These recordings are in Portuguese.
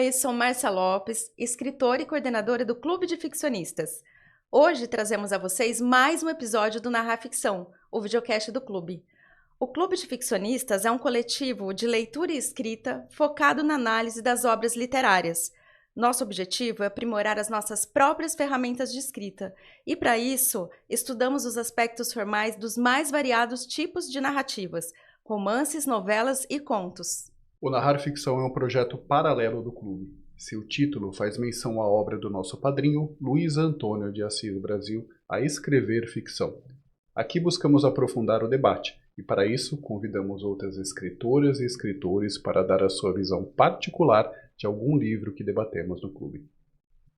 Oi, sou Márcia Lopes, escritora e coordenadora do Clube de Ficcionistas. Hoje trazemos a vocês mais um episódio do Narrar Ficção, o videocast do Clube. O Clube de Ficcionistas é um coletivo de leitura e escrita focado na análise das obras literárias. Nosso objetivo é aprimorar as nossas próprias ferramentas de escrita e, para isso, estudamos os aspectos formais dos mais variados tipos de narrativas, romances, novelas e contos. O Narrar Ficção é um projeto paralelo do clube. Seu título faz menção à obra do nosso padrinho, Luiz Antônio de Assis Brasil, A Escrever Ficção. Aqui buscamos aprofundar o debate e, para isso, convidamos outras escritoras e escritores para dar a sua visão particular de algum livro que debatemos no clube.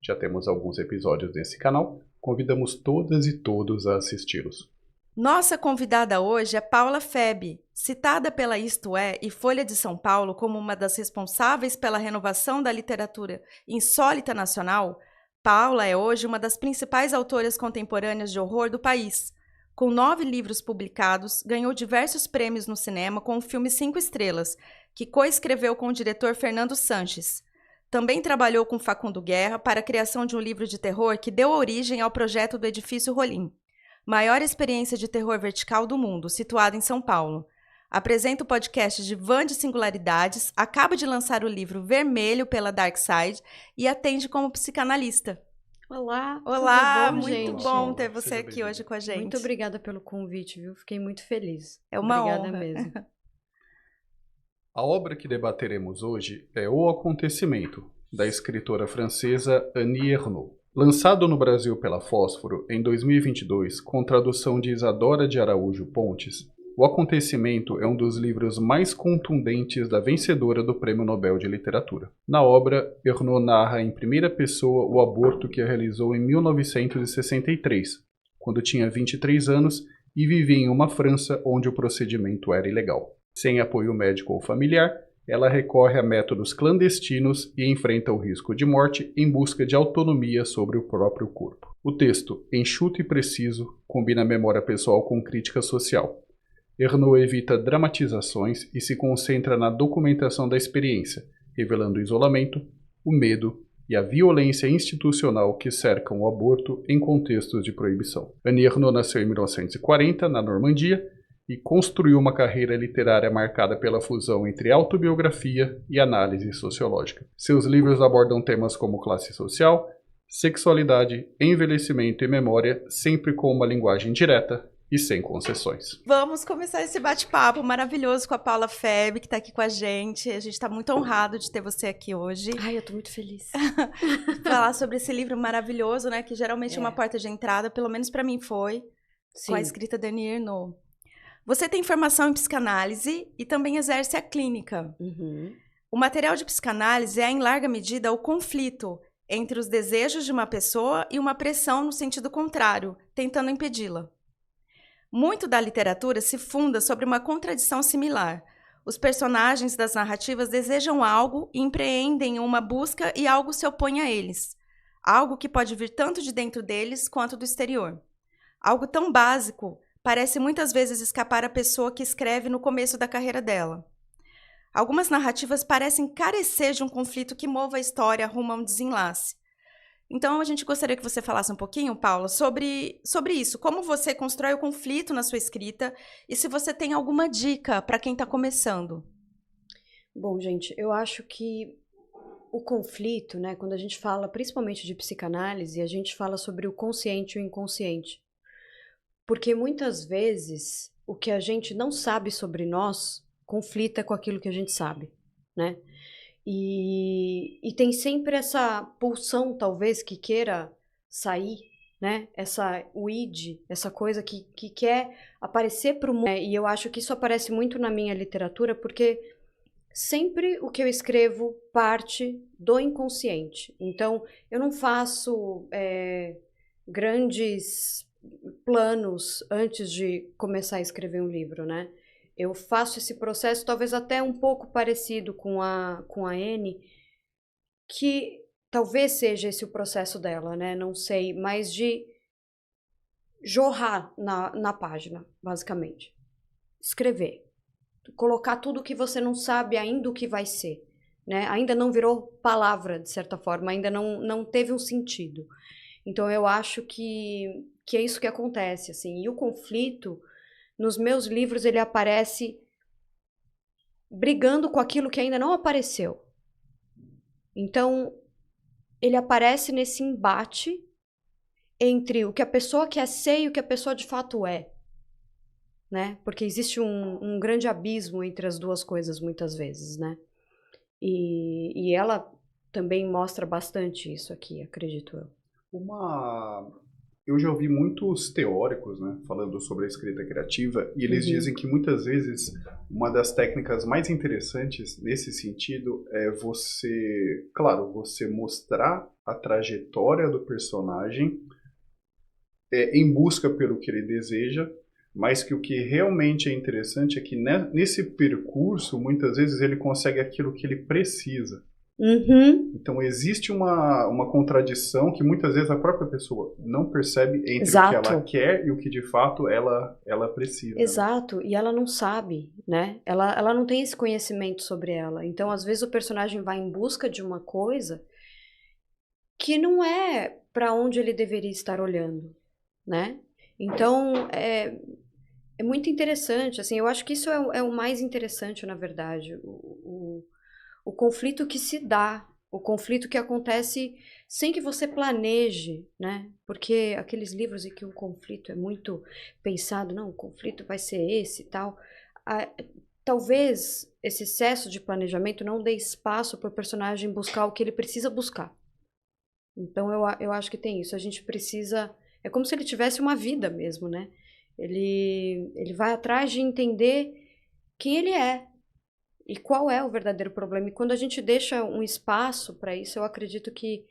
Já temos alguns episódios nesse canal, convidamos todas e todos a assisti-los. Nossa convidada hoje é Paula Feby, citada pela Isto É e Folha de São Paulo como uma das responsáveis pela renovação da literatura insólita nacional. Paula é hoje uma das principais autoras contemporâneas de horror do país. Com 9 livros publicados, ganhou diversos prêmios no cinema com o filme 5 Estrelas, que coescreveu com o diretor Fernando Sanches. Também trabalhou com Facundo Guerra para a criação de um livro de terror que deu origem ao projeto do Edifício Rolim, maior experiência de terror vertical do mundo, situado em São Paulo. Apresenta o podcast de Van de Singularidades, acaba de lançar o livro Vermelho pela Dark Side e atende como psicanalista. Olá, Olá, tudo bom, muito gente? bom ter você Seja aqui bem-vinda. hoje com a gente. Muito obrigada pelo convite, viu? Fiquei muito feliz. É uma Obrigada honra. mesmo. A obra que debateremos hoje é O Acontecimento, da escritora francesa Annie Ernaux. Lançado no Brasil pela Fósforo em 2022, com tradução de Isadora de Araújo Pontes, O Acontecimento é um dos livros mais contundentes da vencedora do Prêmio Nobel de Literatura. Na obra, Ernaux narra em primeira pessoa o aborto que realizou em 1963, quando tinha 23 anos e vivia em uma França onde o procedimento era ilegal. Sem apoio médico ou familiar, ela recorre a métodos clandestinos e enfrenta o risco de morte em busca de autonomia sobre o próprio corpo. O texto, enxuto e preciso, combina memória pessoal com crítica social. Ernaux evita dramatizações e se concentra na documentação da experiência, revelando o isolamento, o medo e a violência institucional que cercam o aborto em contextos de proibição. Annie Ernaux nasceu em 1940, na Normandia, e construiu uma carreira literária marcada pela fusão entre autobiografia e análise sociológica. Seus livros abordam temas como classe social, sexualidade, envelhecimento e memória, sempre com uma linguagem direta e sem concessões. Vamos começar esse bate-papo maravilhoso com a Paula Feby, que está aqui com a gente. A gente está muito honrado de ter você aqui hoje. Ai, eu tô muito feliz. Falar sobre esse livro maravilhoso, né? Que geralmente é uma porta de entrada, pelo menos para mim foi, Sim. com a escrita da Annie Ernaux. Você tem formação em psicanálise e também exerce a clínica. Uhum. O material de psicanálise é, em larga medida, o conflito entre os desejos de uma pessoa e uma pressão no sentido contrário, tentando impedi-la. Muito da literatura se funda sobre uma contradição similar. Os personagens das narrativas desejam algo e empreendem uma busca e algo se opõe a eles. Algo que pode vir tanto de dentro deles quanto do exterior. Algo tão básico parece muitas vezes escapar à pessoa que escreve no começo da carreira dela. Algumas narrativas parecem carecer de um conflito que mova a história rumo a um desenlace. Então, a gente gostaria que você falasse um pouquinho, Paula, sobre isso. Como você constrói o conflito na sua escrita e se você tem alguma dica para quem está começando. Bom, gente, eu acho que o conflito, né, quando a gente fala principalmente de psicanálise, a gente fala sobre o consciente e o inconsciente. Porque muitas vezes o que a gente não sabe sobre nós conflita com aquilo que a gente sabe, né? E tem sempre essa pulsão, talvez, que queira sair, né? O id, essa coisa que quer aparecer para o mundo. E eu acho que isso aparece muito na minha literatura, porque sempre o que eu escrevo parte do inconsciente. Então, eu não faço grandes planos antes de começar a escrever um livro, né? Eu faço esse processo talvez até um pouco parecido com a Annie, que talvez seja esse o processo dela, né? Não sei, mas de jorrar na página, basicamente. Escrever. Colocar tudo que você não sabe ainda o que vai ser, né? Ainda não virou palavra, de certa forma, ainda não teve um sentido. Então eu acho que é isso que acontece, assim. E o conflito, nos meus livros, ele aparece brigando com aquilo que ainda não apareceu. Então, ele aparece nesse embate entre o que a pessoa quer ser e o que a pessoa de fato é, né? Porque existe um grande abismo entre as duas coisas, muitas vezes, né? E ela também mostra bastante isso aqui, acredito eu. Eu já ouvi muitos teóricos, né, falando sobre a escrita criativa, e eles dizem que muitas vezes uma das técnicas mais interessantes nesse sentido é você, claro, você mostrar a trajetória do personagem em busca pelo que ele deseja, mas que o que realmente é interessante é que nesse percurso, muitas vezes, ele consegue aquilo que ele precisa. Então existe uma contradição que muitas vezes a própria pessoa não percebe entre o que ela quer e o que de fato ela precisa. Exato, né? E ela não sabe, né? Ela não tem esse conhecimento sobre ela. Então, às vezes, o personagem vai em busca de uma coisa que não é para onde ele deveria estar olhando, né? Então, é muito interessante, assim, eu acho que isso é o mais interessante, na verdade, o conflito que se dá, o conflito que acontece sem que você planeje, né? Porque aqueles livros em que o conflito é muito pensado, não, o conflito vai ser esse e tal, talvez esse excesso de planejamento não dê espaço para o personagem buscar o que ele precisa buscar. Então eu acho que tem isso, a gente precisa, é como se ele tivesse uma vida mesmo, né? Ele vai atrás de entender quem ele é e qual é o verdadeiro problema. E quando a gente deixa um espaço para isso, eu acredito que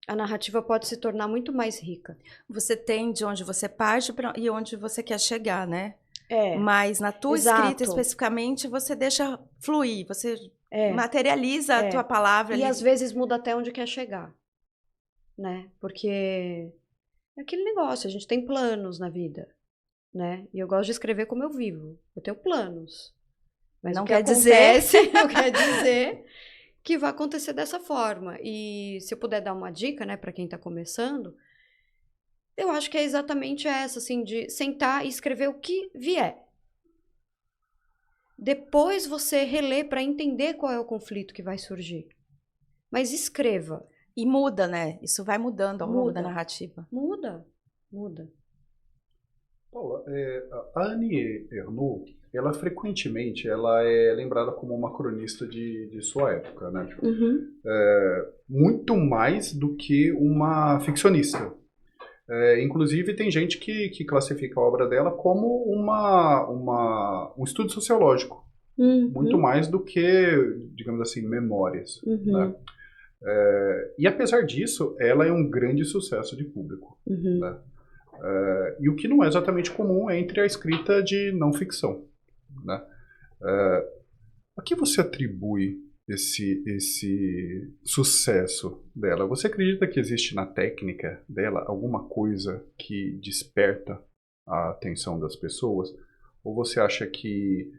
a narrativa pode se tornar muito mais rica. Você tem de onde você parte e onde você quer chegar, né? É. Mas na tua escrita especificamente, você deixa fluir, você materializa a tua palavra. E às vezes muda até onde quer chegar, né? Porque é aquele negócio, a gente tem planos na vida, né? E eu gosto de escrever como eu vivo. Eu tenho planos. Mas não o que quer acontece, não quer dizer que vai acontecer dessa forma. E se eu puder dar uma dica, né, para quem está começando, eu acho que é exatamente essa, assim, de sentar e escrever o que vier. Depois você relê para entender qual é o conflito que vai surgir. Mas escreva. E muda, né? Isso vai mudando ao longo da narrativa. Muda. Paula, a Annie Ernaux, ela frequentemente ela é lembrada como uma cronista de sua época, né? Muito mais do que uma ficcionista. Inclusive tem gente que classifica a obra dela como um estudo sociológico, muito mais do que, digamos assim, memórias, né? E apesar disso, ela é um grande sucesso de público, né? E o que não é exatamente comum entre a escrita de não ficção, né? A que você atribui esse sucesso dela? Você acredita que existe na técnica dela alguma coisa que desperta a atenção das pessoas? Ou você acha que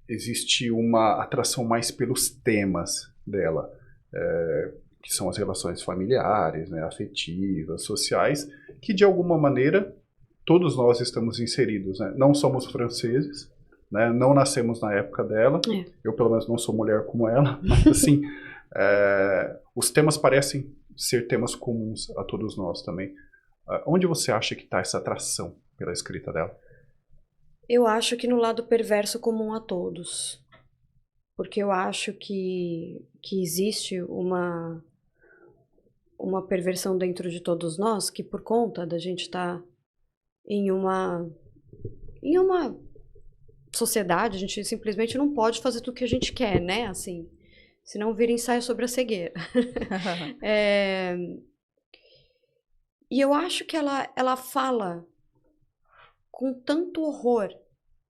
existe uma atração mais pelos temas dela, que são as relações familiares, né, afetivas, sociais, que de alguma maneira todos nós estamos inseridos, né? Não somos franceses, né? Não nascemos na época dela, eu pelo menos não sou mulher como ela, mas assim, os temas parecem ser temas comuns a todos nós também. Onde você acha que está essa atração pela escrita dela? Eu acho que no lado perverso comum a todos, porque eu acho que existe uma perversão dentro de todos nós, que por conta da gente estar em uma sociedade, a gente simplesmente não pode fazer tudo que a gente quer, né? Assim, senão vira ensaio sobre a cegueira. E eu acho que ela fala com tanto horror,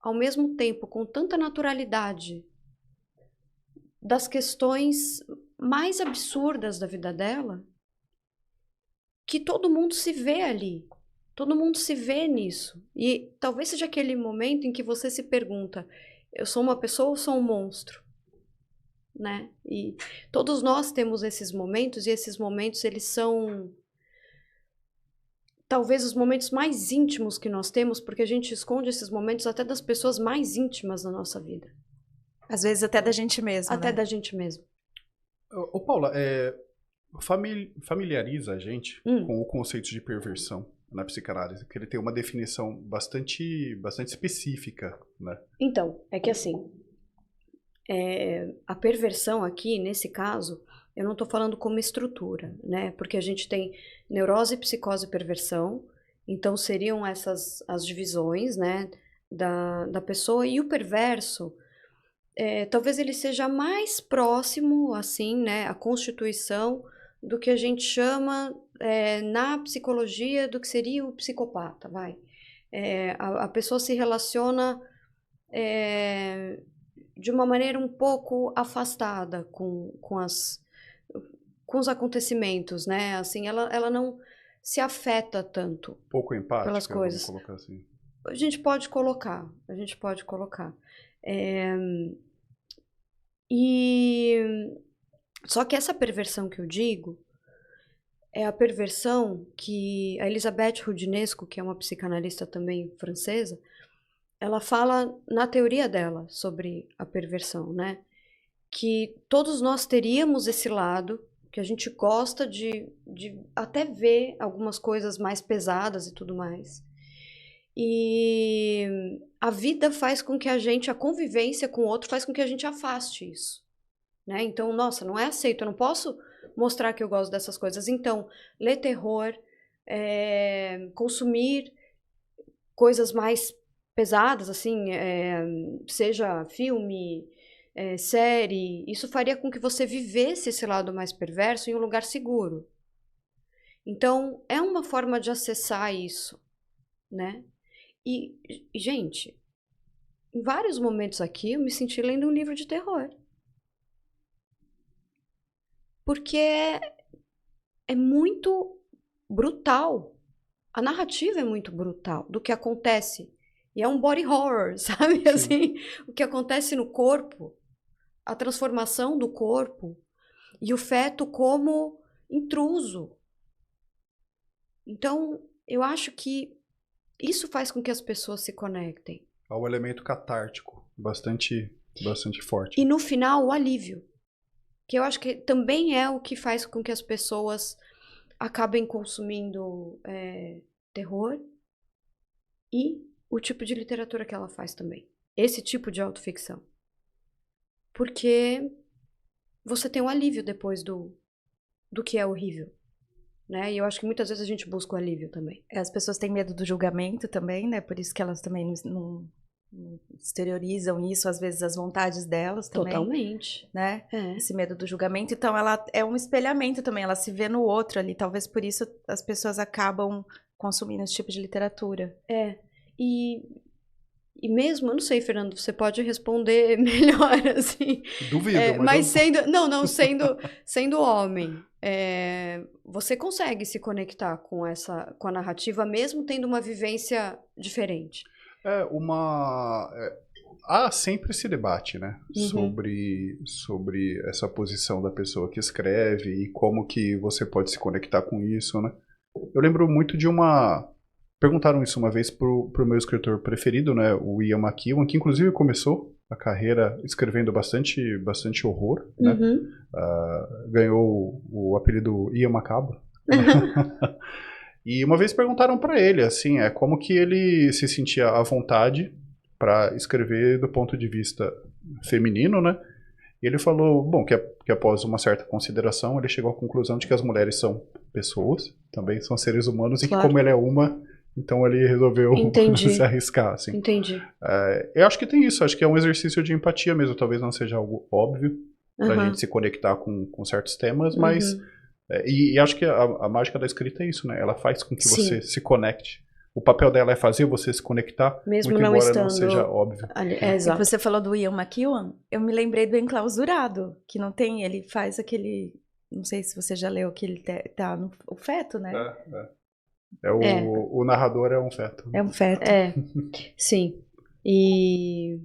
ao mesmo tempo com tanta naturalidade, das questões mais absurdas da vida dela, que todo mundo se vê ali, todo mundo se vê nisso. E talvez seja aquele momento em que você se pergunta, eu sou uma pessoa ou sou um monstro? né? E todos nós temos esses momentos, e esses momentos, eles são talvez os momentos mais íntimos que nós temos, porque a gente esconde esses momentos até das pessoas mais íntimas da nossa vida. Às vezes até da gente mesmo, Até né? da gente mesmo. Ô, Paula, familiariza a gente com o conceito de perversão na psicanálise, que ele tem uma definição bastante específica, né? Então, é que assim, a perversão aqui, nesse caso, eu não estou falando como estrutura, né? Porque a gente tem neurose, psicose e perversão, então seriam essas as divisões, né, da pessoa. E o perverso, talvez ele seja mais próximo, assim, né, à constituição do que a gente chama na psicologia do que seria o psicopata, vai. A pessoa se relaciona de uma maneira um pouco afastada com os acontecimentos, né? Assim, ela não se afeta tanto Pouco empática, pelas coisas. vamos colocar assim. A gente pode colocar. E só que essa perversão que eu digo é a perversão que a Elisabeth Roudinesco, que é uma psicanalista também francesa, ela fala na teoria dela sobre a perversão, né? Que todos nós teríamos esse lado, que a gente gosta de até ver algumas coisas mais pesadas e tudo mais. E a vida faz com que a convivência com o outro faz com que a gente afaste isso, né? Então, nossa, não é aceito, eu não posso mostrar que eu gosto dessas coisas. Então, ler terror, consumir coisas mais pesadas, assim, seja filme, série, isso faria com que você vivesse esse lado mais perverso em um lugar seguro. Então, é uma forma de acessar isso, né? E, gente, em vários momentos aqui eu me senti lendo um livro de terror. Porque é muito brutal. A narrativa é muito brutal do que acontece. E é um body horror, sabe? Sim. Assim, o que acontece no corpo, a transformação do corpo e o feto como intruso. Então, eu acho que isso faz com que as pessoas se conectem. Há um elemento catártico bastante forte. E no final, o alívio. Que eu acho que também é o que faz com que as pessoas acabem consumindo terror e o tipo de literatura que ela faz também. Esse tipo de autoficção. Porque você tem um alívio depois do que é horrível. Né? E eu acho que muitas vezes a gente busca o alívio também. As pessoas têm medo do julgamento também, né? Por isso que elas também não exteriorizam isso, às vezes as vontades delas também. Totalmente. Né? Esse medo do julgamento. Então ela é um espelhamento também, ela se vê no outro ali. Talvez por isso as pessoas acabam consumindo esse tipo de literatura. E mesmo, eu não sei, Fernando, você pode responder melhor, assim. Duvido, mas sendo homem, você consegue se conectar com a narrativa, mesmo tendo uma vivência diferente. Há sempre esse debate, né? Uhum. Sobre essa posição da pessoa que escreve e como que você pode se conectar com isso, né? Eu lembro muito de perguntaram isso uma vez pro meu escritor preferido, né, o Ian McEwan, que inclusive começou a carreira escrevendo bastante horror, né? Uhum. Ganhou o apelido Ian Macabro. E uma vez perguntaram para ele, assim, como que ele se sentia à vontade para escrever do ponto de vista feminino, né? E ele falou, bom, que após uma certa consideração, ele chegou à conclusão de que as mulheres são pessoas, também são seres humanos, e que como ele é uma, então ele resolveu se arriscar, assim. Entendi. Eu acho que tem isso, acho que é um exercício de empatia mesmo, talvez não seja algo óbvio pra gente se conectar com certos temas, mas... E acho que a mágica da escrita é isso, né? Ela faz com que você se conecte. O papel dela é fazer você se conectar, mesmo muito não embora estando... não seja óbvio. Exato. E você falou do Ian McEwan, eu me lembrei do Enclausurado, que não tem, ele faz aquele, não sei se você já leu, que ele tá no o feto, né? O narrador é um feto. É um feto. Sim. E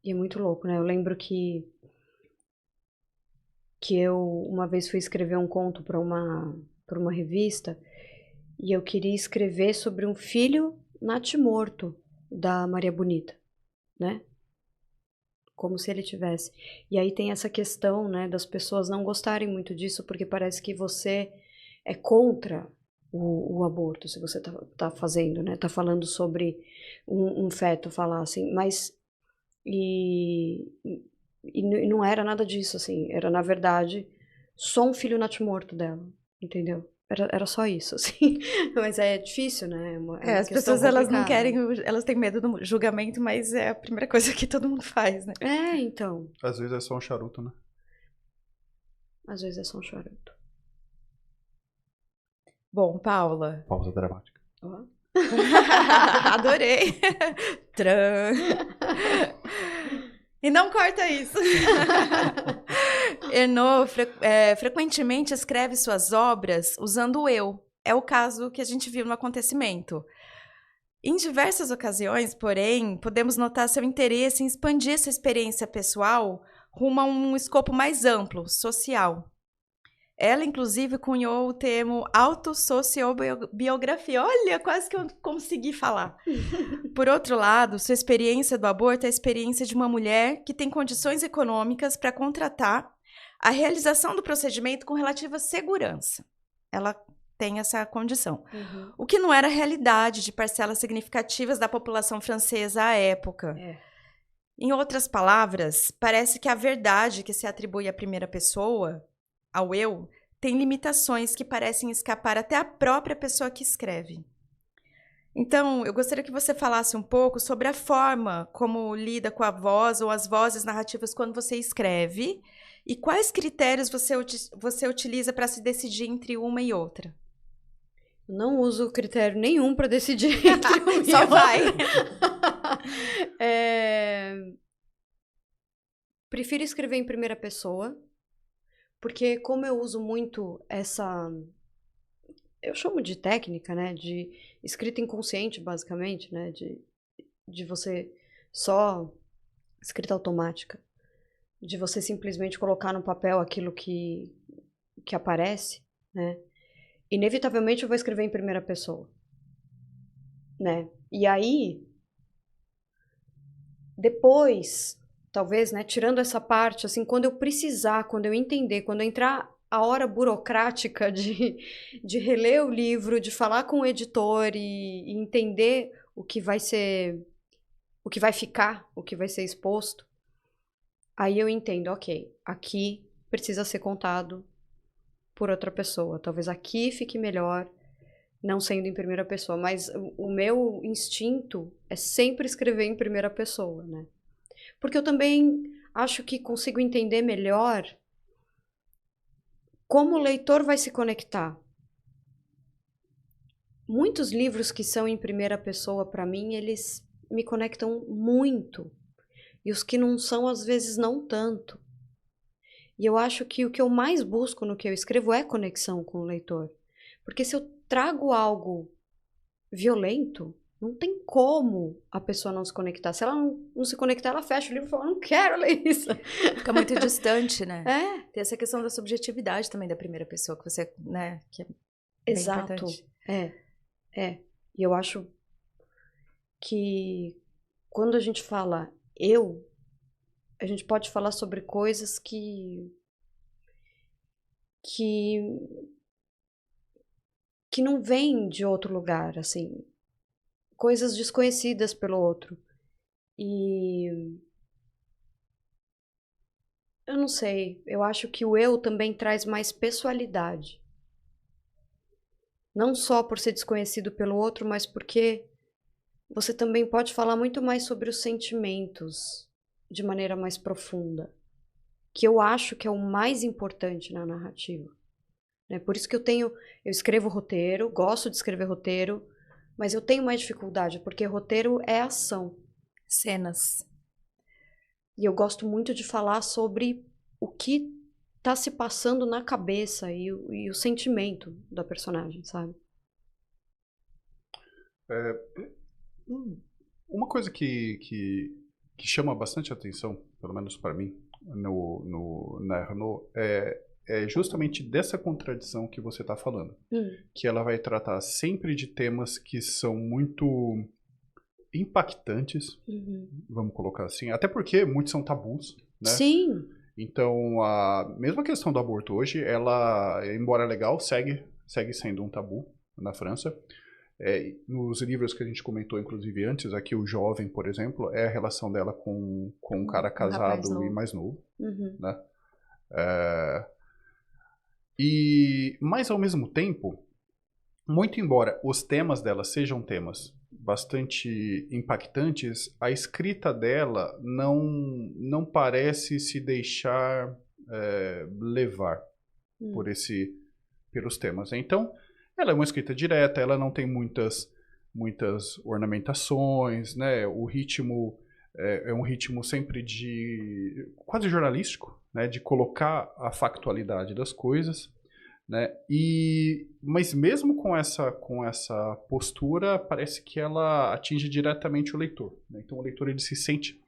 é muito louco, né? Eu lembro que que eu uma vez fui escrever um conto para uma revista e eu queria escrever sobre um filho natimorto da Maria Bonita, né? Como se ele tivesse. E aí tem essa questão, né, das pessoas não gostarem muito disso, porque parece que você é contra o aborto, se você tá fazendo, né? Tá falando sobre um feto, falar assim, mas e não era nada disso, assim, era na verdade só um filho natimorto dela, entendeu? Era só isso, assim. Mas é difícil, né? É uma As questão pessoas, elas não complicada. querem, elas têm medo do julgamento, mas é a primeira coisa que todo mundo faz, né? É, então. Às vezes é só um charuto, né? Às vezes é só um charuto. Bom, Paula. Pausa dramática. Ó. Adorei. Tran. E não corta isso. Ernaux frequentemente escreve suas obras usando o eu. É o caso que a gente viu no acontecimento. Em diversas ocasiões, porém, podemos notar seu interesse em expandir essa experiência pessoal rumo a um escopo mais amplo, social. Ela, inclusive, cunhou o termo autossociobiografia. Olha, quase que eu consegui falar. Por outro lado, sua experiência do aborto é a experiência de uma mulher que tem condições econômicas para contratar a realização do procedimento com relativa segurança. Ela tem essa condição. Uhum. O que não era a realidade de parcelas significativas da população francesa à época. É. Em outras palavras, parece que a verdade que se atribui à primeira pessoa, ao eu, tem limitações que parecem escapar até à própria pessoa que escreve. Então, eu gostaria que você falasse um pouco sobre a forma como lida com a voz ou as vozes narrativas quando você escreve e quais critérios você utiliza para se decidir entre uma e outra. Eu não uso critério nenhum para decidir entre uma e Só outra. vai. Prefiro escrever em primeira pessoa, porque como eu uso muito essa... Eu chamo de técnica, né? De escrita inconsciente, basicamente, né? De você só... Escrita automática. De você simplesmente colocar no papel aquilo que aparece, né? Inevitavelmente eu vou escrever em primeira pessoa, né? E aí, depois, talvez, né, tirando essa parte, assim, quando eu precisar, quando eu entender, quando entrar a hora burocrática de reler o livro, de falar com o editor e entender o que vai ser, o que vai ficar, o que vai ser exposto, aí eu entendo, ok, aqui precisa ser contado por outra pessoa. Talvez aqui fique melhor não sendo em primeira pessoa, mas o meu instinto é sempre escrever em primeira pessoa, né? Porque eu também acho que consigo entender melhor como o leitor vai se conectar. Muitos livros que são em primeira pessoa, para mim, eles me conectam muito. E os que não são, às vezes, não tanto. E eu acho que o que eu mais busco no que eu escrevo é conexão com o leitor. Porque se eu trago algo violento, não tem como a pessoa não se conectar. Se ela não se conectar, ela fecha o livro e fala, não quero ler isso. Fica muito distante, né? É. Tem essa questão da subjetividade também da primeira pessoa, que você, né, que é bem Exato. importante. É. E eu acho que quando a gente fala eu, a gente pode falar sobre coisas que não vêm de outro lugar, assim, coisas desconhecidas pelo outro. E eu não sei, eu acho que o eu também traz mais pessoalidade. Não só por ser desconhecido pelo outro, mas porque você também pode falar muito mais sobre os sentimentos de maneira mais profunda, que eu acho que é o mais importante na narrativa. Por isso que eu escrevo roteiro, gosto de escrever roteiro, mas eu tenho mais dificuldade, porque roteiro é ação. Cenas. E eu gosto muito de falar sobre o que tá se passando na cabeça e o sentimento da personagem, sabe? Uma coisa que chama bastante atenção, pelo menos para mim, na Ernaux é justamente dessa contradição que você está falando. Que ela vai tratar sempre de temas que são muito impactantes, vamos colocar assim, até porque muitos são tabus, né? Sim. Então, mesmo a questão do aborto hoje, ela, embora legal, segue sendo um tabu na França. Nos livros que a gente comentou, inclusive antes, aqui o Jovem, por exemplo, é a relação dela com um cara casado e mais novo, né? Mas, ao mesmo tempo, muito embora os temas dela sejam temas bastante impactantes, a escrita dela não parece se deixar levar pelos temas. Então, ela é uma escrita direta, ela não tem muitas ornamentações, né? O ritmo é um ritmo sempre quase jornalístico, né? De colocar a factualidade das coisas, né? Mas mesmo com essa postura, parece que ela atinge diretamente o leitor, né? Então o leitor ele se sente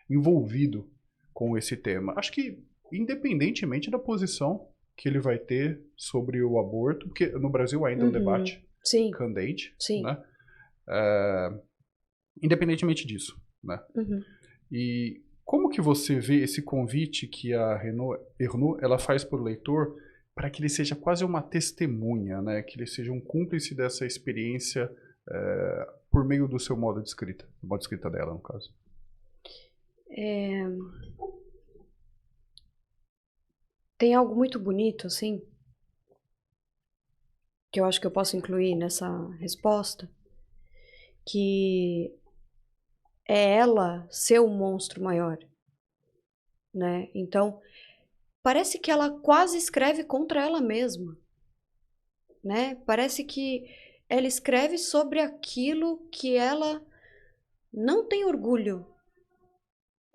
envolvido com esse tema. Acho que independentemente da posição que ele vai ter sobre o aborto, porque no Brasil ainda é um debate candente, né? Independentemente disso, né? E como que você vê esse convite que a Ernaux ela faz para o leitor para que ele seja quase uma testemunha, né? Que ele seja um cúmplice dessa experiência por meio do seu modo de escrita, do modo de escrita dela, no caso? Tem algo muito bonito, assim, que eu acho que eu posso incluir nessa resposta, que é ela ser um monstro maior, né? Então, parece que ela quase escreve contra ela mesma, né? Parece que ela escreve sobre aquilo que ela não tem orgulho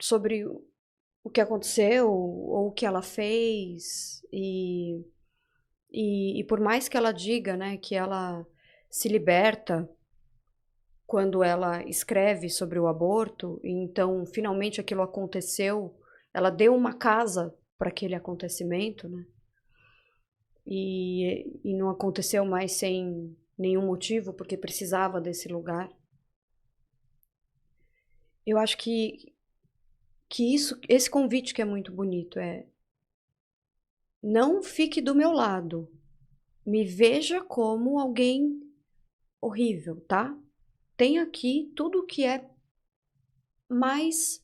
sobre o que aconteceu ou o que ela fez e por mais que ela diga, né, que ela se liberta quando ela escreve sobre o aborto, e então finalmente aquilo aconteceu, ela deu uma casa para aquele acontecimento, né? E não aconteceu mais sem nenhum motivo, porque precisava desse lugar. Eu acho que esse convite que é muito bonito não fique do meu lado, me veja como alguém horrível, tá? Tem aqui tudo o que é mais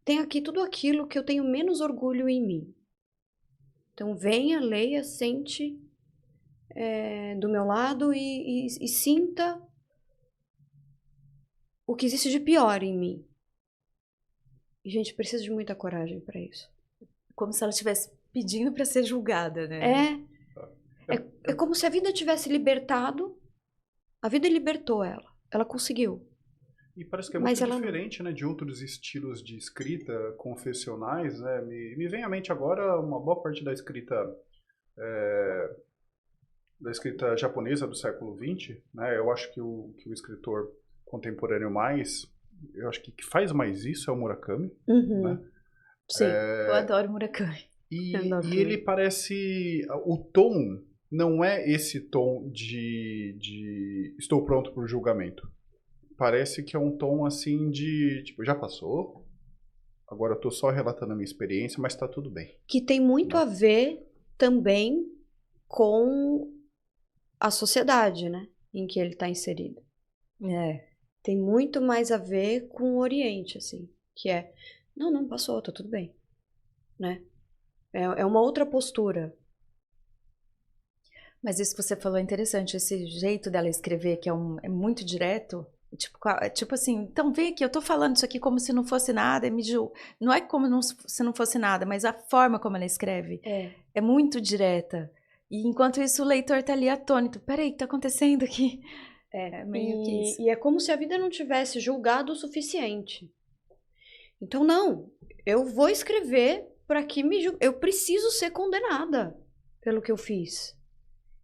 tem aqui tudo aquilo que eu tenho menos orgulho em mim. Então venha, leia, sente do meu lado e sinta o que existe de pior em mim. E a gente precisa de muita coragem para isso. Como se ela estivesse pedindo para ser julgada, né? É como se a vida tivesse libertado. A vida libertou ela. Ela conseguiu. E parece que é muito diferente, né, de outros estilos de escrita confessionais, né? Me vem à mente agora uma boa parte da escrita japonesa do século XX, né? Eu acho que o escritor contemporâneo eu acho que faz mais isso é o Murakami, né? Sim, eu adoro Murakami. E ele parece... O tom não é esse tom de estou pronto para o julgamento. Parece que é um tom assim de, tipo, já passou, agora eu tô só relatando a minha experiência, mas tá tudo bem. Que tem muito a ver também com a sociedade, né, em que ele tá inserido. Tem muito mais a ver com o Oriente, assim, que não passou, tá tudo bem, né? É uma outra postura. Mas isso que você falou é interessante, esse jeito dela escrever, que é muito direto. Tipo assim, então vem aqui, eu tô falando isso aqui como se não fosse nada, não é como se não fosse nada, mas a forma como ela escreve é muito direta. E enquanto isso o leitor tá ali atônito, peraí, o que tá acontecendo aqui? Meio que isso. E é como se a vida não tivesse julgado o suficiente. Então não, eu vou escrever para que eu preciso ser condenada pelo que eu fiz.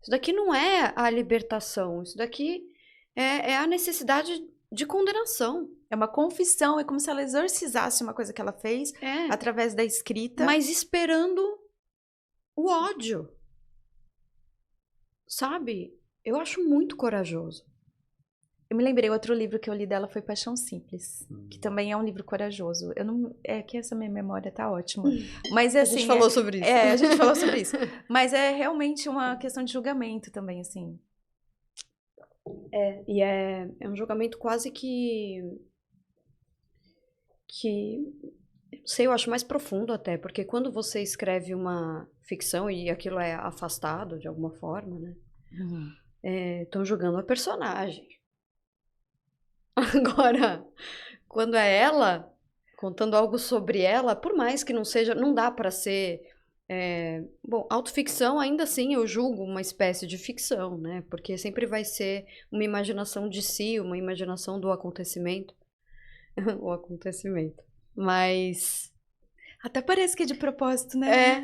Isso daqui não é a libertação, isso daqui é a necessidade de condenação. É uma confissão, é como se ela exorcizasse uma coisa que ela fez através da escrita. Mas esperando o ódio. Sabe? Eu acho muito corajoso. Eu me lembrei, outro livro que eu li dela foi Paixão Simples, que também é um livro corajoso. Eu não, é que essa minha memória tá ótima. Mas assim, a gente falou sobre isso. A gente falou sobre isso. Mas é realmente uma questão de julgamento também, assim. E é um julgamento quase que não sei, eu acho mais profundo até, porque quando você escreve uma ficção e aquilo é afastado de alguma forma, né? Estão julgando a personagem. Agora, quando é ela contando algo sobre ela, por mais que não seja, não dá para ser bom, autoficção ainda assim eu julgo uma espécie de ficção, né? Porque sempre vai ser uma imaginação de si, uma imaginação do acontecimento. O acontecimento. Mas até parece que é de propósito, né?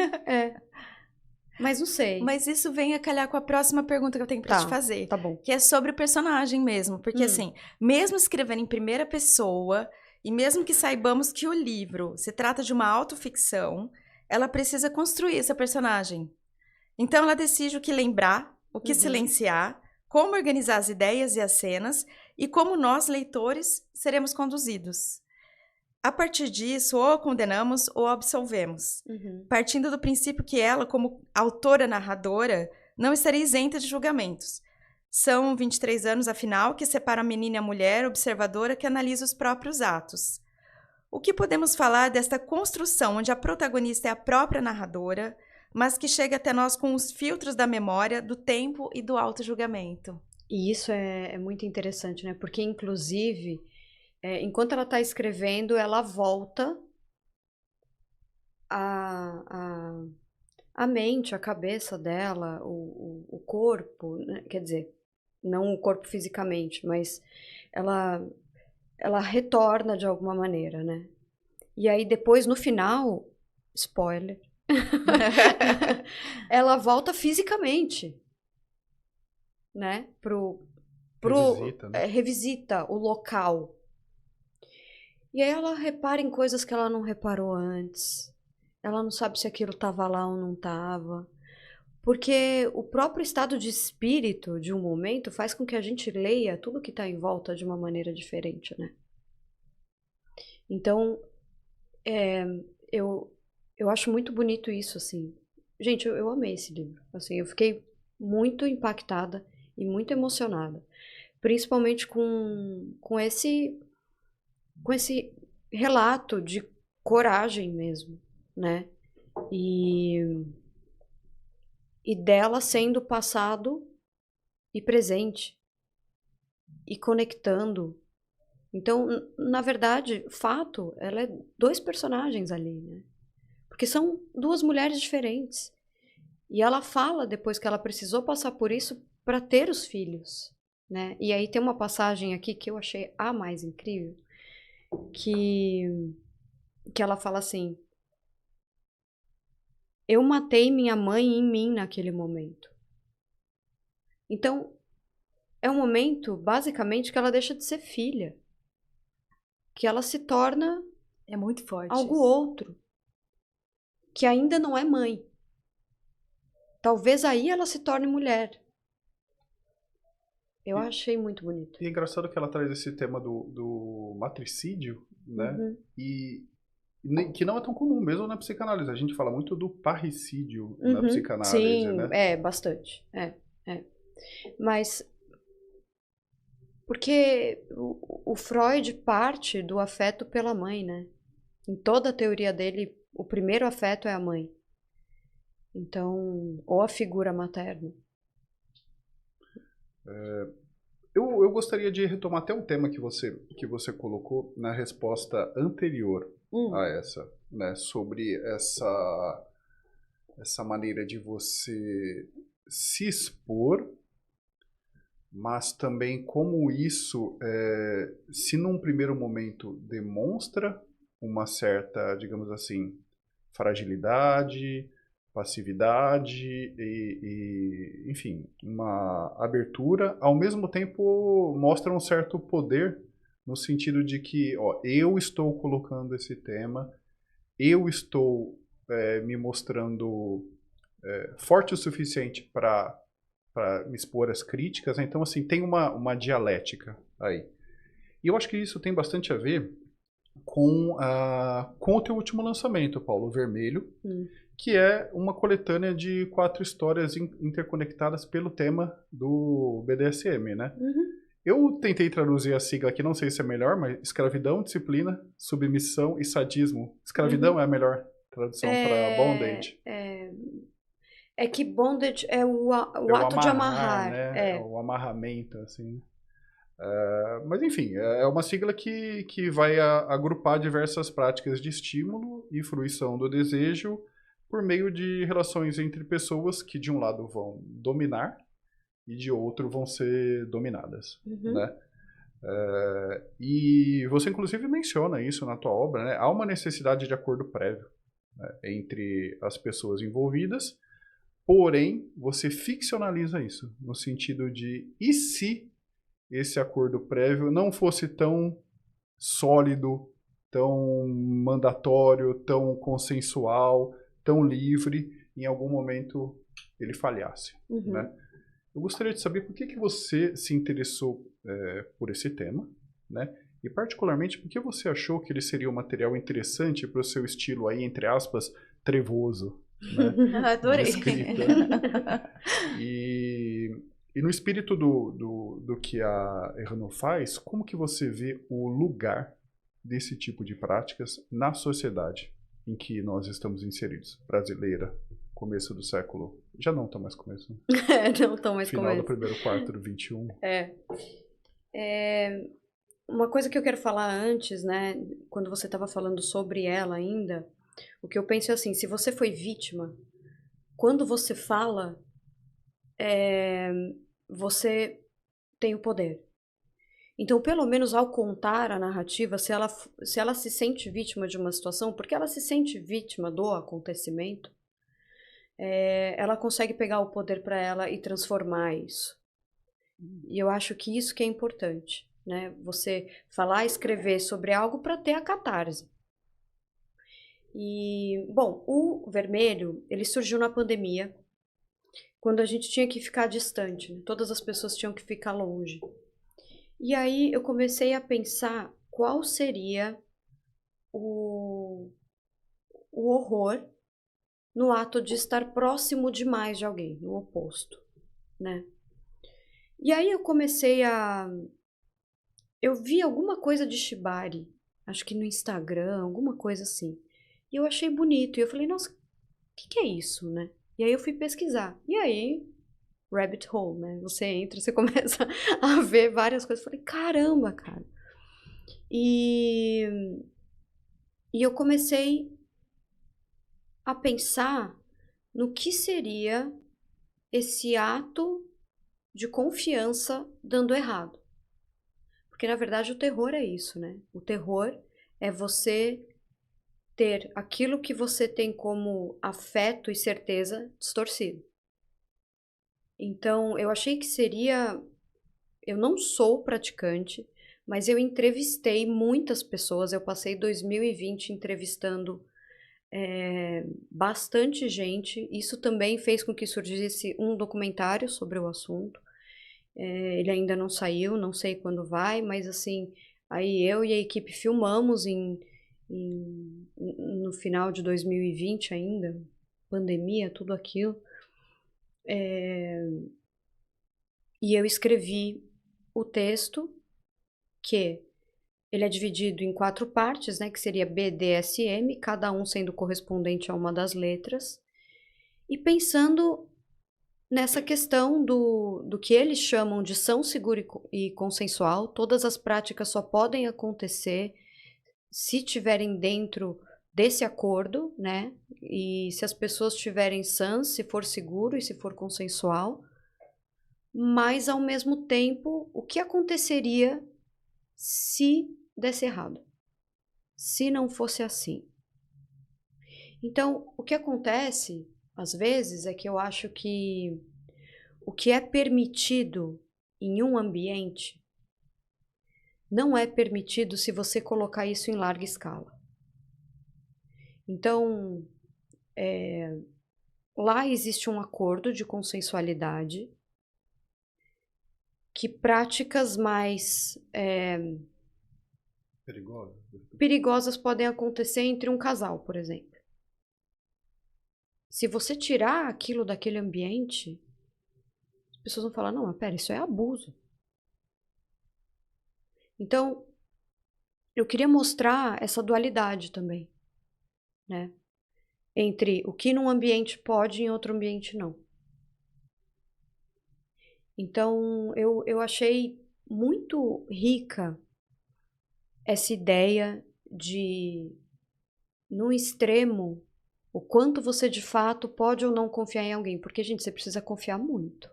Mas não sei. Mas isso vem a calhar com a próxima pergunta que eu tenho pra te fazer. Tá bom. Que é sobre o personagem mesmo. Porque assim, mesmo escrevendo em primeira pessoa, e mesmo que saibamos que o livro se trata de uma autoficção, ela precisa construir essa personagem. Então ela decide o que lembrar, o que silenciar, como organizar as ideias e as cenas, e como nós, leitores, seremos conduzidos. A partir disso, ou a condenamos ou a absolvemos, partindo do princípio que ela, como autora-narradora, não estaria isenta de julgamentos. São 23 anos, afinal, que separa a menina e a mulher observadora que analisa os próprios atos. O que podemos falar desta construção onde a protagonista é a própria narradora, mas que chega até nós com os filtros da memória, do tempo e do auto-julgamento? E isso é muito interessante, né? Porque, inclusive, enquanto ela está escrevendo, ela volta a mente, a cabeça dela, o corpo, né? Quer dizer, não o corpo fisicamente, mas ela retorna de alguma maneira, né? E aí depois, no final, spoiler, ela volta fisicamente, né? Revisita, né? Revisita o local. E aí ela repara em coisas que ela não reparou antes. Ela não sabe se aquilo estava lá ou não estava. Porque o próprio estado de espírito de um momento faz com que a gente leia tudo que está em volta de uma maneira diferente, né? Então, eu acho muito bonito isso, assim. Gente, eu amei esse livro. Assim, eu fiquei muito impactada e muito emocionada. Principalmente com esse relato de coragem mesmo, né? E dela sendo passado e presente e conectando. Então, na verdade, fato, ela é 2 personagens ali, né? Porque são 2 mulheres diferentes. E ela fala depois que ela precisou passar por isso para ter os filhos, né? E aí tem uma passagem aqui que eu achei a mais incrível, que ela fala assim: eu matei minha mãe em mim naquele momento. Então, é um momento, basicamente, que ela deixa de ser filha. Que ela se torna muito forte algo isso. outro. Que ainda não é mãe. Talvez aí ela se torne mulher. Eu achei muito bonito. E é engraçado que ela traz esse tema do matricídio, né? E que não é tão comum, mesmo na psicanálise. A gente fala muito do parricídio na psicanálise, sim, né? Bastante. Mas porque o Freud parte do afeto pela mãe, né? Em toda a teoria dele, o primeiro afeto é a mãe. Então, ou a figura materna. Eu gostaria de retomar até um tema que você colocou na resposta anterior a essa, né? Sobre essa maneira de você se expor, mas também como isso, se num primeiro momento demonstra uma certa, digamos assim, fragilidade, passividade enfim, uma abertura, ao mesmo tempo mostra um certo poder no sentido de que, ó, eu estou colocando esse tema, eu estou me mostrando forte o suficiente para me expor às críticas, né? Então, assim, tem uma dialética aí. E eu acho que isso tem bastante a ver com o teu último lançamento, Paulo, Vermelho, que é uma coletânea de 4 histórias interconectadas pelo tema do BDSM, né? Eu tentei traduzir a sigla aqui, não sei se é melhor, mas escravidão, disciplina, submissão e sadismo. Escravidão é a melhor tradução para bondage. É que bondage é o ato de amarrar. Né? É o amarramento, assim. Mas enfim, é uma sigla que vai agrupar diversas práticas de estímulo e fruição do desejo por meio de relações entre pessoas que de um lado vão dominar e de outro vão ser dominadas, né? E você inclusive menciona isso na tua obra, né? Há uma necessidade de acordo prévio, né, entre as pessoas envolvidas, porém você ficcionaliza isso no sentido de e se esse acordo prévio não fosse tão sólido, tão mandatório, tão consensual, tão livre, em algum momento ele falhasse, né? Eu gostaria de saber por que você se interessou por esse tema, né? E particularmente por que você achou que ele seria um material interessante para o seu estilo aí, entre aspas, trevoso, né? Adorei. De escrita. E no espírito do que a Erno faz, como que você vê o lugar desse tipo de práticas na sociedade em que nós estamos inseridos? Brasileira, começo do século... Já não está mais começo. Não está mais Final começo. do primeiro quarto do 21. Uma coisa que eu quero falar antes, né? Quando você estava falando sobre ela ainda, o que eu penso é assim, se você foi vítima, quando você fala, você tem o poder. Então, pelo menos ao contar a narrativa, se ela se sente vítima de uma situação, porque ela se sente vítima do acontecimento, ela consegue pegar o poder para ela e transformar isso. E eu acho que isso que é importante, né? Você falar e escrever sobre algo para ter a catarse. E, bom, o Vermelho, ele surgiu na pandemia, quando a gente tinha que ficar distante, né? Todas as pessoas tinham que ficar longe. E aí eu comecei a pensar qual seria o horror no ato de estar próximo demais de alguém, no oposto, né? E aí eu vi alguma coisa de Shibari, acho que no Instagram, alguma coisa assim. E eu achei bonito, e eu falei, nossa, o que é isso, né? E aí eu fui pesquisar, e aí, rabbit hole, né? Você entra, você começa a ver várias coisas. Eu falei, caramba, cara. E eu comecei a pensar no que seria esse ato de confiança dando errado. Porque, na verdade, o terror é isso, né? O terror é você ter aquilo que você tem como afeto e certeza distorcido. Então, eu achei que seria... Eu não sou praticante, mas eu entrevistei muitas pessoas. Eu passei 2020 entrevistando bastante gente. Isso também fez com que surgisse um documentário sobre o assunto. Ele ainda não saiu, não sei quando vai, mas assim, aí eu e a equipe filmamos no final de 2020 ainda, pandemia, tudo aquilo. E eu escrevi o texto, que ele é dividido em 4 partes, né, que seria BDSM, cada um sendo correspondente a uma das letras, e pensando nessa questão do que eles chamam de são segura e consensual. Todas as práticas só podem acontecer se tiverem dentro desse acordo, né, e se as pessoas estiverem sãs, se for seguro e se for consensual. Mas, ao mesmo tempo, o que aconteceria se desse errado? Se não fosse assim? Então, o que acontece, às vezes, é que eu acho que o que é permitido em um ambiente não é permitido se você colocar isso em larga escala. Então, lá existe um acordo de consensualidade que práticas mais Perigoso. perigosas podem acontecer entre um casal, por exemplo. Se você tirar aquilo daquele ambiente, as pessoas vão falar, não, mas pera, isso é abuso. Então, eu queria mostrar essa dualidade também, né? Entre o que num ambiente pode e em outro ambiente não. Então, eu achei muito rica essa ideia de, no extremo, o quanto você de fato pode ou não confiar em alguém. Porque, gente, você precisa confiar muito.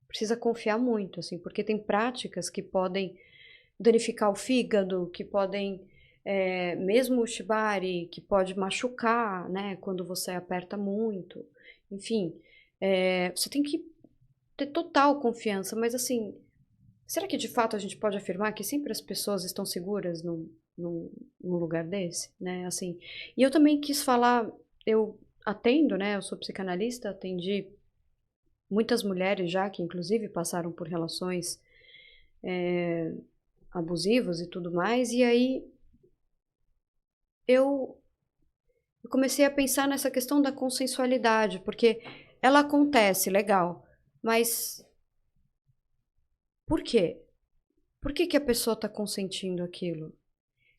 Precisa confiar muito, assim, porque tem práticas que podem danificar o fígado, que podem, mesmo o shibari, que pode machucar, né, quando você aperta muito. Enfim, você tem que ter total confiança, mas assim, será que de fato a gente pode afirmar que sempre as pessoas estão seguras num lugar desse, né, assim? E eu também quis falar, eu atendo, né, eu sou psicanalista, atendi muitas mulheres já que inclusive passaram por relações abusivas e tudo mais, e aí eu comecei a pensar nessa questão da consensualidade, porque ela acontece, legal, mas por quê? Por que que a pessoa está consentindo aquilo?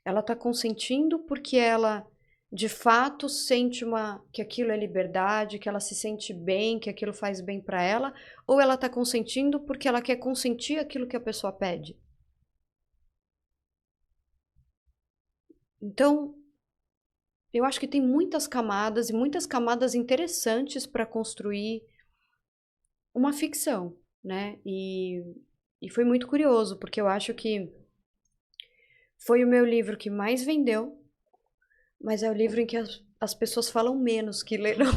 Ela está consentindo porque ela de fato sente que aquilo é liberdade, que ela se sente bem, que aquilo faz bem para ela, ou ela está consentindo porque ela quer consentir aquilo que a pessoa pede? Então, eu acho que tem muitas camadas e muitas camadas interessantes para construir uma ficção, né? E foi muito curioso, porque eu acho que foi o meu livro que mais vendeu, mas é o livro em que as pessoas falam menos que leram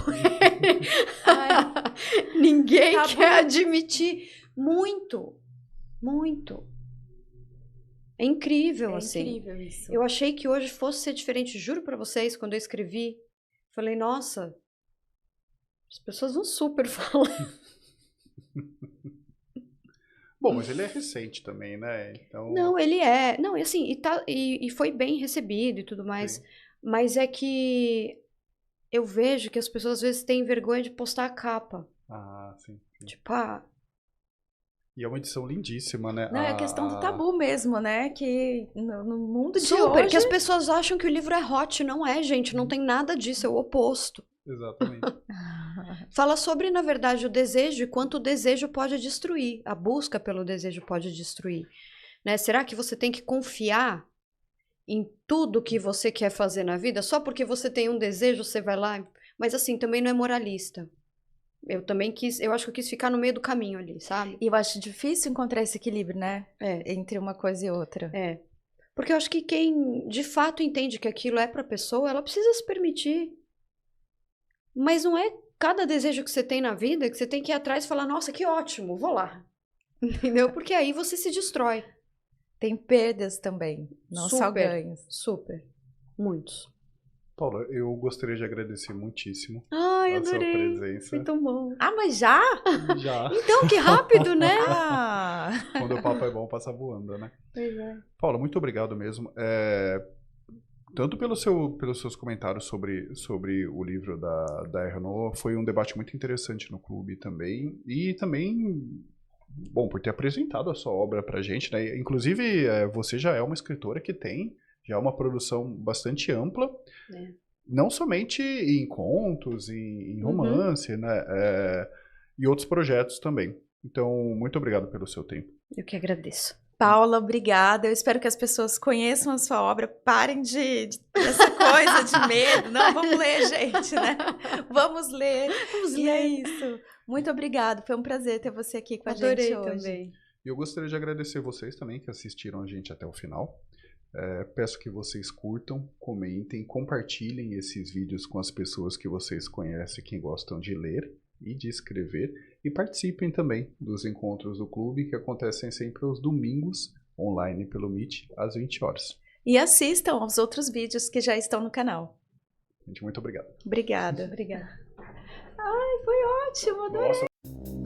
ele. Ninguém quer admitir. Muito, muito. É incrível, assim. É incrível isso. Eu achei que hoje fosse ser diferente, juro pra vocês, quando eu escrevi, falei, nossa, as pessoas vão super falar. Bom, mas ele é recente também, né? Então, Não, ele é. Não, e assim, e foi bem recebido e tudo mais. sim. Mas é que eu vejo que as pessoas às vezes têm vergonha de postar a capa. Ah, sim. Tipo, ah, E é uma edição lindíssima, né? Não, é a questão do tabu mesmo, né? Que no mundo de super, hoje... que as pessoas acham que o livro é hot. Não é, gente. Não tem nada disso, é o oposto. Exatamente. Fala sobre, na verdade, o desejo e quanto o desejo pode destruir. A busca pelo desejo pode destruir. Né? Será que você tem que confiar em tudo que você quer fazer na vida? Só porque você tem um desejo, você vai lá? Mas assim, também não é moralista. Eu acho que eu quis ficar no meio do caminho ali, sabe? E eu acho difícil encontrar esse equilíbrio, né? É. Entre uma coisa e outra. É. Porque eu acho que quem de fato entende que aquilo é pra pessoa, ela precisa se permitir. Mas não é cada desejo que você tem na vida que você tem que ir atrás e falar, nossa, que ótimo, vou lá. Entendeu? Porque aí você se destrói. Tem perdas também, não só ganhos. Super. Muitos. Paula, eu gostaria de agradecer muitíssimo Ai, a sua adorei. presença. Foi tão bom. Ah, mas já? Já. Então, que rápido, né? Ah! Quando o papo é bom, passa voando, né? Pois é. Paula, muito obrigado mesmo. Tanto pelos seus comentários sobre o livro da Renault, foi um debate muito interessante no clube também. E também, bom, por ter apresentado a sua obra pra gente, né? Inclusive, você já é uma escritora que tem já uma produção bastante ampla. É. Não somente em contos, em romance, né? E outros projetos também. Então, muito obrigado pelo seu tempo. Eu que agradeço. Paula, obrigada. Eu espero que as pessoas conheçam a sua obra, parem dessa coisa de medo. Não, vamos ler, gente, né? Vamos ler. É isso. Muito obrigada. Foi um prazer ter você aqui com a gente hoje. Adorei também. E eu gostaria de agradecer vocês também que assistiram a gente até o final. Peço que vocês curtam, comentem, compartilhem esses vídeos com as pessoas que vocês conhecem, que gostam de ler e de escrever, e participem também dos encontros do clube que acontecem sempre aos domingos online pelo Meet, às 20 horas. E assistam aos outros vídeos que já estão no canal. Gente, muito obrigado. Obrigada. Obrigada. Ai, foi ótimo, adorei. Nossa.